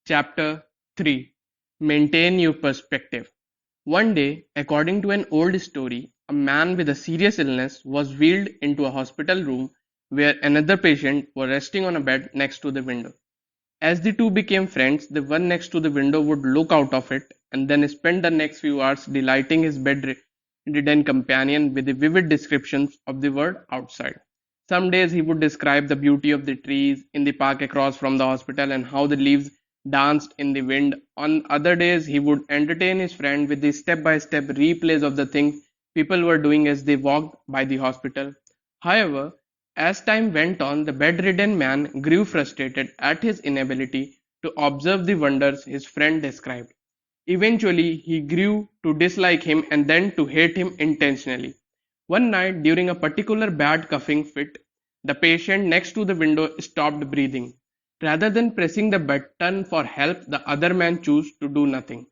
Chapter 3. Maintain Your Perspective. One day, according to an old story, a man with a serious illness was wheeled into a hospital room where another patient was resting on a bed next to the window. As the two became friends, the one next to the window would look out of it and then spend the next few hours delighting his bedridden companion with the vivid descriptions of the world outside. Some days he would describe the beauty of the trees in the park across from the hospital and how the leaves danced in the wind. On other days, he would entertain his friend with the step by step replays of the things people were doing as they walked by the hospital. However, as time went on, the bedridden man grew frustrated at his inability to observe the wonders his friend described. Eventually, he grew to dislike him and then to hate him intentionally. One night, during a particular bad coughing fit, the patient next to the window stopped breathing. Rather than pressing the button for help, the other man chose to do nothing.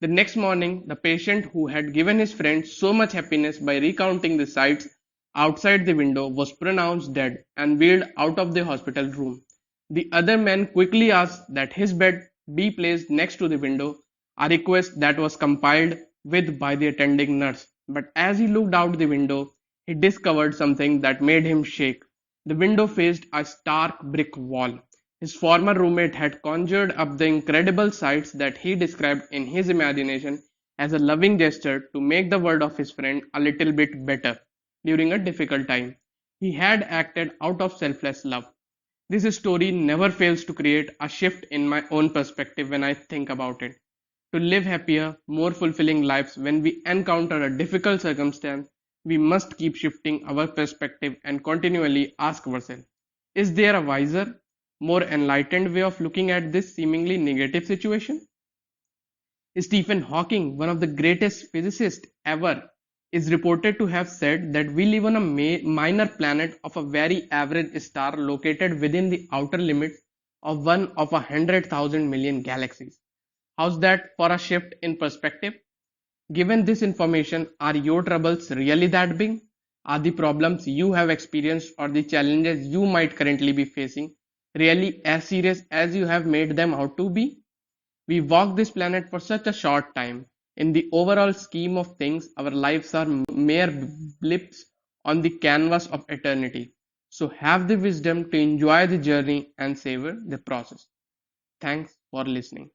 The next morning, the patient who had given his friend so much happiness by recounting the sights outside the window was pronounced dead and wheeled out of the hospital room. The other man quickly asked that his bed be placed next to the window, a request that was complied with by the attending nurse. But as he looked out the window, he discovered something that made him shake. The window faced a stark brick wall. His former roommate had conjured up the incredible sights that he described in his imagination as a loving gesture to make the world of his friend a little bit better during a difficult time. He had acted out of selfless love. This story never fails to create a shift in my own perspective when I think about it. To live happier, more fulfilling lives when we encounter a difficult circumstance, we must keep shifting our perspective and continually ask ourselves, is there a wiser, more enlightened way of looking at this seemingly negative situation? Stephen Hawking, one of the greatest physicists ever, is reported to have said that we live on a minor planet of a very average star located within the outer limit of one of 100,000 million galaxies. How's that for a shift in perspective? Given this information, are your troubles really that big? Are the problems you have experienced or the challenges you might currently be facing really as serious as you have made them out to be? We walk this planet for such a short time. In the overall scheme of things, our lives are mere blips on the canvas of eternity. So have the wisdom to enjoy the journey and savor the process. Thanks for listening.